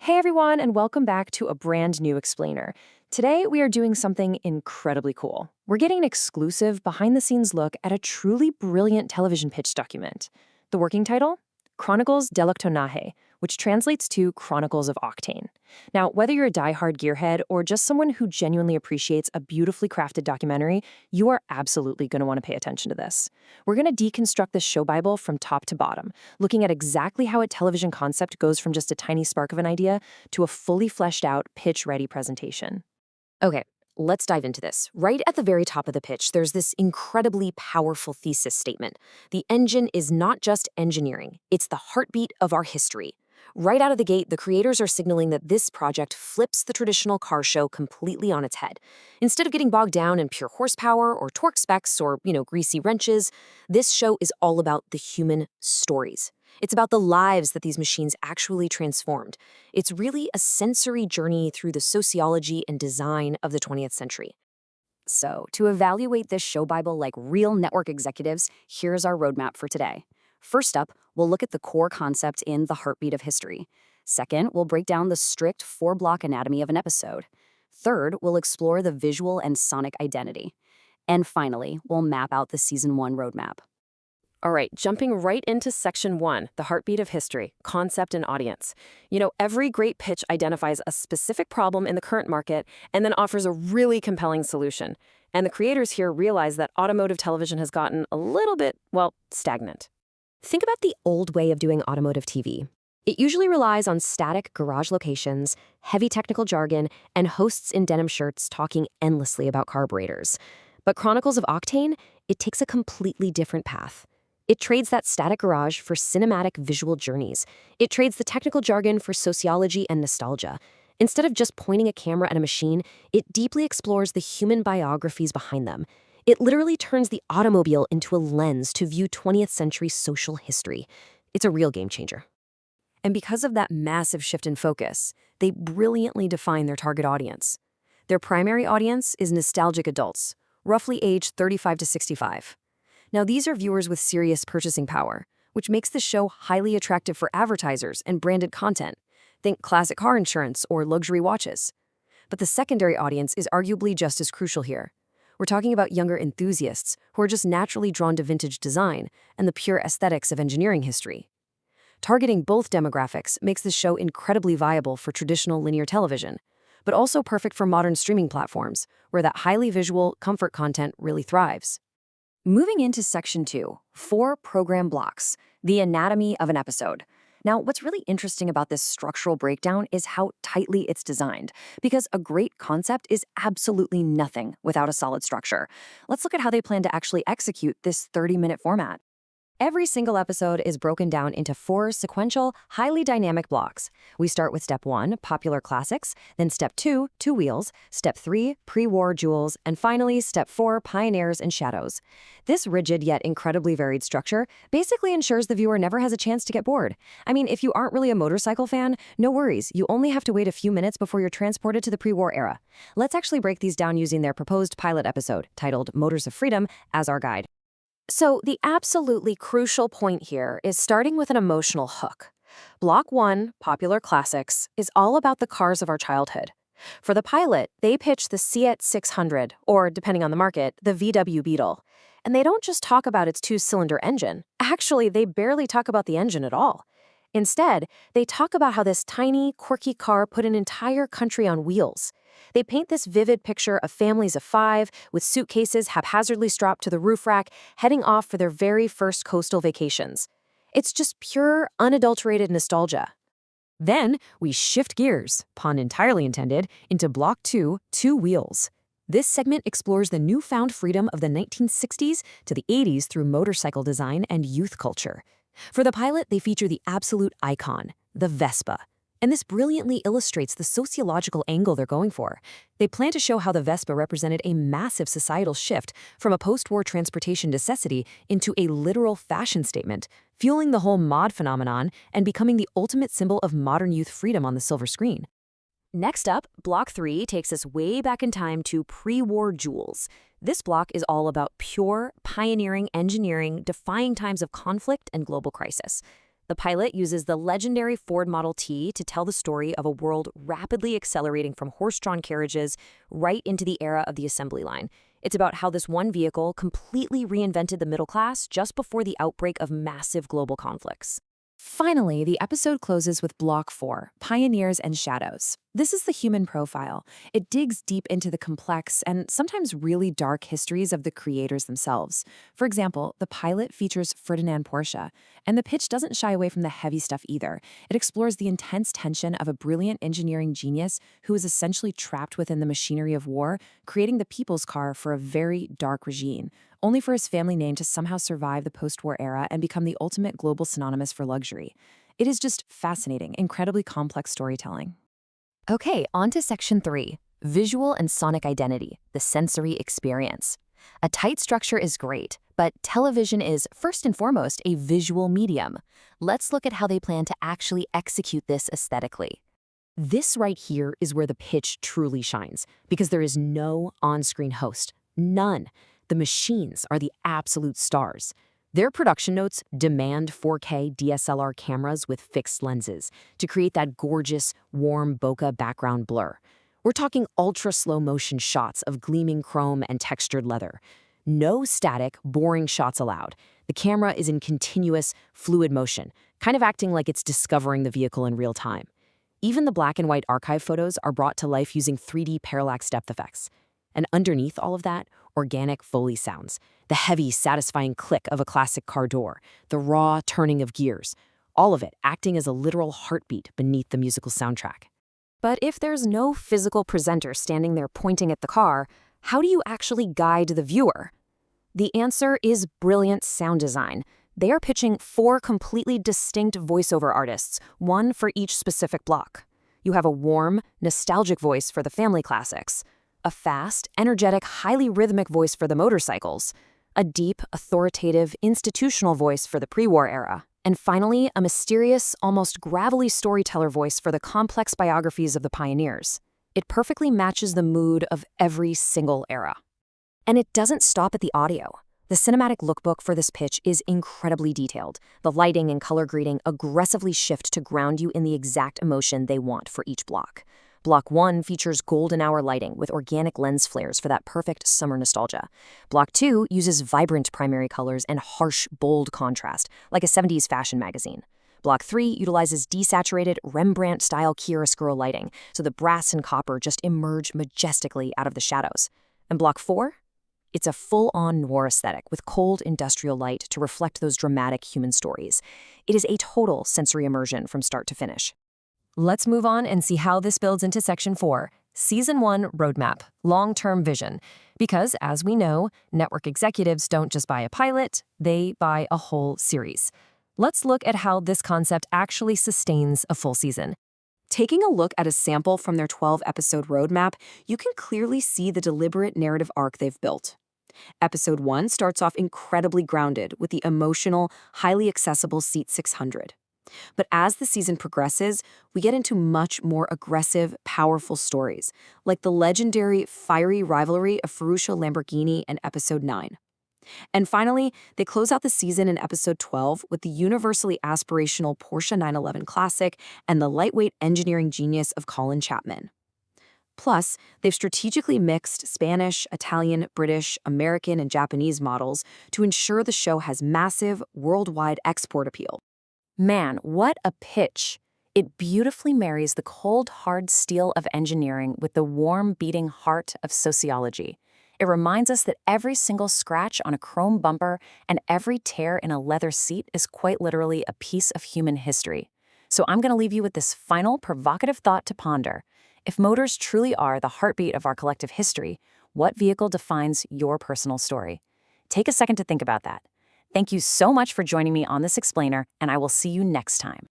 Hey everyone, and welcome back to a brand new explainer. Today we are doing something incredibly cool. We're getting an exclusive behind-the-scenes look at a truly brilliant television pitch document. The working title? Chronicles of Octane, which translates to Chronicles of Octane. Now, whether you're a diehard gearhead or just someone who genuinely appreciates a beautifully crafted documentary, you are absolutely going to want to pay attention to this. We're going to deconstruct this show Bible from top to bottom, looking at exactly how a television concept goes from just a tiny spark of an idea to a fully fleshed out, pitch-ready presentation. Okay, let's dive into this. Right at the very top of the pitch, there's this incredibly powerful thesis statement. The engine is not just engineering, it's the heartbeat of our history. Right out of the gate, the creators are signaling that this project flips the traditional car show completely on its head. Instead of getting bogged down in pure horsepower or torque specs or, greasy wrenches, this show is all about the human stories. It's about the lives that these machines actually transformed. It's really a sensory journey through the sociology and design of the 20th century. So, to evaluate this show Bible like real network executives, here's our roadmap for today. First up, we'll look at the core concept in the heartbeat of history. Second, we'll break down the strict four-block anatomy of an episode. Third, we'll explore the visual and sonic identity. And finally, we'll map out the Season 1 roadmap. All right, jumping right into Section 1, the heartbeat of history, concept and audience. Every great pitch identifies a specific problem in the current market and then offers a really compelling solution. And the creators here realize that automotive television has gotten a little bit, stagnant. Think about the old way of doing automotive TV. It usually relies on static garage locations, heavy technical jargon, and hosts in denim shirts talking endlessly about carburetors. But Chronicles of Octane, it takes a completely different path. It trades that static garage for cinematic visual journeys. It trades the technical jargon for sociology and nostalgia. Instead of just pointing a camera at a machine, it deeply explores the human biographies behind them. It literally turns the automobile into a lens to view 20th century social history. It's a real game changer. And because of that massive shift in focus, they brilliantly define their target audience. Their primary audience is nostalgic adults, roughly aged 35 to 65. Now, these are viewers with serious purchasing power, which makes the show highly attractive for advertisers and branded content. Think classic car insurance or luxury watches. But the secondary audience is arguably just as crucial here. We're talking about younger enthusiasts who are just naturally drawn to vintage design and the pure aesthetics of engineering history. Targeting both demographics makes this show incredibly viable for traditional linear television, but also perfect for modern streaming platforms, where that highly visual, comfort content really thrives. Moving into Section 2, 4 program blocks, the anatomy of an episode. Now, what's really interesting about this structural breakdown is how tightly it's designed, because a great concept is absolutely nothing without a solid structure. Let's look at how they plan to actually execute this 30-minute format. Every single episode is broken down into 4 sequential, highly dynamic blocks. We start with Step 1, popular classics, then Step 2, two wheels, Step 3, pre-war jewels, and finally Step 4, pioneers and shadows. This rigid yet incredibly varied structure basically ensures the viewer never has a chance to get bored. I mean, if you aren't really a motorcycle fan, no worries, you only have to wait a few minutes before you're transported to the pre-war era. Let's actually break these down using their proposed pilot episode, titled Motors of Freedom, as our guide. So the absolutely crucial point here is starting with an emotional hook. Block 1, Popular Classics, is all about the cars of our childhood. For the pilot, they pitch the Fiat 600, or depending on the market, the VW Beetle. And they don't just talk about its 2-cylinder engine. Actually, they barely talk about the engine at all. Instead, they talk about how this tiny, quirky car put an entire country on wheels. They paint this vivid picture of families of 5 with suitcases haphazardly strapped to the roof rack, heading off for their very first coastal vacations. It's just pure, unadulterated nostalgia. Then we shift gears, pun entirely intended, into Block 2, two wheels. This segment explores the newfound freedom of the 1960s to the 80s through motorcycle design and youth culture. For the pilot, they feature the absolute icon, the Vespa. And this brilliantly illustrates the sociological angle they're going for. They plan to show how the Vespa represented a massive societal shift from a post-war transportation necessity into a literal fashion statement, fueling the whole mod phenomenon and becoming the ultimate symbol of modern youth freedom on the silver screen. Next up, Block 3 takes us way back in time to pre-war jewels. This block is all about pure, pioneering engineering defying times of conflict and global crisis. The pilot uses the legendary Ford Model T to tell the story of a world rapidly accelerating from horse-drawn carriages right into the era of the assembly line. It's about how this one vehicle completely reinvented the middle class just before the outbreak of massive global conflicts. Finally, the episode closes with Block 4, Pioneers and Shadows. This is the human profile. It digs deep into the complex and sometimes really dark histories of the creators themselves. For example, the pilot features Ferdinand Porsche, and the pitch doesn't shy away from the heavy stuff either. It explores the intense tension of a brilliant engineering genius who is essentially trapped within the machinery of war, creating the people's car for a very dark regime, only for his family name to somehow survive the post-war era and become the ultimate global synonymous for luxury. It is just fascinating, incredibly complex storytelling. Okay, on to Section 3, Visual and Sonic Identity, the sensory experience. A tight structure is great, but television is, first and foremost, a visual medium. Let's look at how they plan to actually execute this aesthetically. This right here is where the pitch truly shines, because there is no on-screen host. None. The machines are the absolute stars. Their production notes demand 4K DSLR cameras with fixed lenses to create that gorgeous, warm bokeh background blur. We're talking ultra-slow motion shots of gleaming chrome and textured leather. No static, boring shots allowed. The camera is in continuous, fluid motion, kind of acting like it's discovering the vehicle in real time. Even the black and white archive photos are brought to life using 3D parallax depth effects. And underneath all of that, organic Foley sounds, the heavy, satisfying click of a classic car door, the raw turning of gears, all of it acting as a literal heartbeat beneath the musical soundtrack. But if there's no physical presenter standing there pointing at the car, how do you actually guide the viewer? The answer is brilliant sound design. They are pitching 4 completely distinct voiceover artists, one for each specific block. You have a warm, nostalgic voice for the family classics, a fast, energetic, highly rhythmic voice for the motorcycles, a deep, authoritative, institutional voice for the pre-war era, and finally, a mysterious, almost gravelly storyteller voice for the complex biographies of the pioneers. It perfectly matches the mood of every single era. And it doesn't stop at the audio. The cinematic lookbook for this pitch is incredibly detailed. The lighting and color grading aggressively shift to ground you in the exact emotion they want for each block. Block 1 features golden hour lighting with organic lens flares for that perfect summer nostalgia. Block 2 uses vibrant primary colors and harsh, bold contrast, like a 70s fashion magazine. Block 3 utilizes desaturated Rembrandt-style chiaroscuro lighting, so the brass and copper just emerge majestically out of the shadows. And Block 4? It's a full-on noir aesthetic with cold industrial light to reflect those dramatic human stories. It is a total sensory immersion from start to finish. Let's move on and see how this builds into Section 4, Season 1 Roadmap, Long-Term Vision. Because, as we know, network executives don't just buy a pilot, they buy a whole series. Let's look at how this concept actually sustains a full season. Taking a look at a sample from their 12-episode roadmap, you can clearly see the deliberate narrative arc they've built. Episode 1 starts off incredibly grounded with the emotional, highly accessible Seat 600. But as the season progresses, we get into much more aggressive, powerful stories, like the legendary fiery rivalry of Ferruccio Lamborghini in Episode 9. And finally, they close out the season in Episode 12 with the universally aspirational Porsche 911 Classic and the lightweight engineering genius of Colin Chapman. Plus, they've strategically mixed Spanish, Italian, British, American, and Japanese models to ensure the show has massive, worldwide export appeal. Man, what a pitch! It beautifully marries the cold, hard steel of engineering with the warm, beating heart of sociology. It reminds us that every single scratch on a chrome bumper and every tear in a leather seat is quite literally a piece of human history. So I'm going to leave you with this final, provocative thought to ponder. If motors truly are the heartbeat of our collective history, what vehicle defines your personal story? Take a second to think about that. Thank you so much for joining me on this explainer, and I will see you next time.